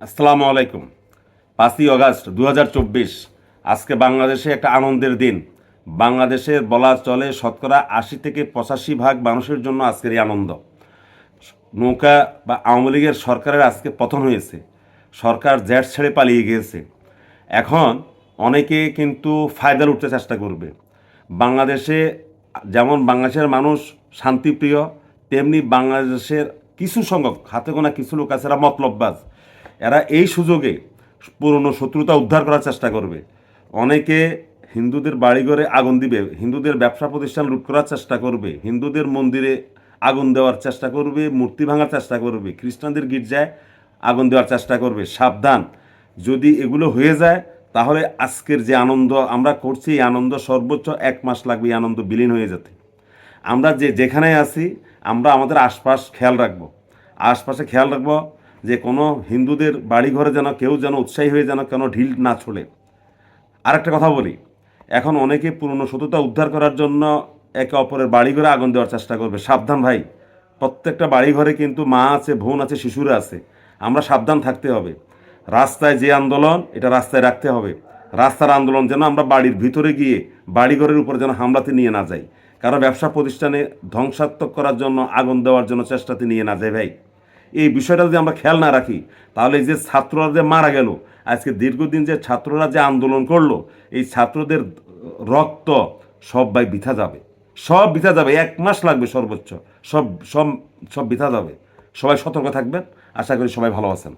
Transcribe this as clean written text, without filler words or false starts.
আসসালামু আলাইকুম। 5ই আগস্ট 2024 আজকে বাংলাদেশে একটা আনন্দের দিন। বাংলাদেশের বলা চলে শতকরা 80 থেকে 85% মানুষের জন্য আজকের এই আনন্দ। নৌকা বা আওয়ামী লীগের সরকারের আজকে পতন হয়েছে। সরকার জ্যাট ছেড়ে পালিয়ে গিয়েছে। এখন অনেকে কিন্তু ফায়দার উঠতে চেষ্টা করবে। বাংলাদেশে যেমন বাংলাদেশের মানুষ শান্তিপ্রিয়, তেমনি বাংলাদেশের কিছু সংখ্যক হাতে গোনা কিছু লোক আছে এরা মতলববাজ। এরা এই সুযোগে পুরনো শত্রুতা উদ্ধার করার চেষ্টা করবে। অনেকে হিন্দুদের বাড়িঘরে আগুন দিবে, হিন্দুদের ব্যবসা প্রতিষ্ঠান লুট করার চেষ্টা করবে, হিন্দুদের মন্দিরে আগুন দেওয়ার চেষ্টা করবে, মূর্তি ভাঙার চেষ্টা করবে, খ্রিস্টানদের গির্জায় আগুন দেওয়ার চেষ্টা করবে। সাবধান, যদি এগুলো হয়ে যায় তাহলে আজকের যে আনন্দ আমরা করছি এই আনন্দ সর্বোচ্চ 1 মাস লাগবে এই আনন্দ বিলীন হয়ে যেতে। আমরা যেখানে আছি আমরা আমাদের আশপাশ খেয়াল রাখবো, আশপাশে খেয়াল রাখবো যে কোনো হিন্দুদের বাড়িঘরে কেউ যেন উৎসাহী হয়ে কেন ঢিল না ছোড়ে। আরেকটা কথা বলি, এখন অনেকে পুরনো শত্রুতা উদ্ধার করার জন্য একে অপরের বাড়িঘরে আগুন দেওয়ার চেষ্টা করবে। সাবধান ভাই, প্রত্যেকটা বাড়িঘরে কিন্তু মা আছে, বোন আছে, শিশুরা আছে। আমরা সাবধান থাকতে হবে। রাস্তায় যে আন্দোলন এটা রাস্তায় রাখতে হবে। রাস্তার আন্দোলন যেন আমরা বাড়ির ভিতরে গিয়ে বাড়িঘরের উপর যেন হামলাতে নিয়ে না যাই, কারো ব্যবসা প্রতিষ্ঠানে ধ্বংসাত্মক করার জন্য আগুন দেওয়ার জন্য চেষ্টাতে নিয়ে না যায় ভাই। এই বিষয়টা যদি আমরা খেয়াল না রাখি তাহলে যে ছাত্ররা যে মারা গেল, আজকে দীর্ঘদিন যে ছাত্ররা যে আন্দোলন করলো, এই ছাত্রদের রক্ত সব ভাই বৃথা যাবে, সব বৃথা যাবে। 1 মাস লাগবে সর্বোচ্চ, সব সব সব বৃথা যাবে। সবাই সতর্ক থাকবেন। আশা করি সবাই ভালো আছেন।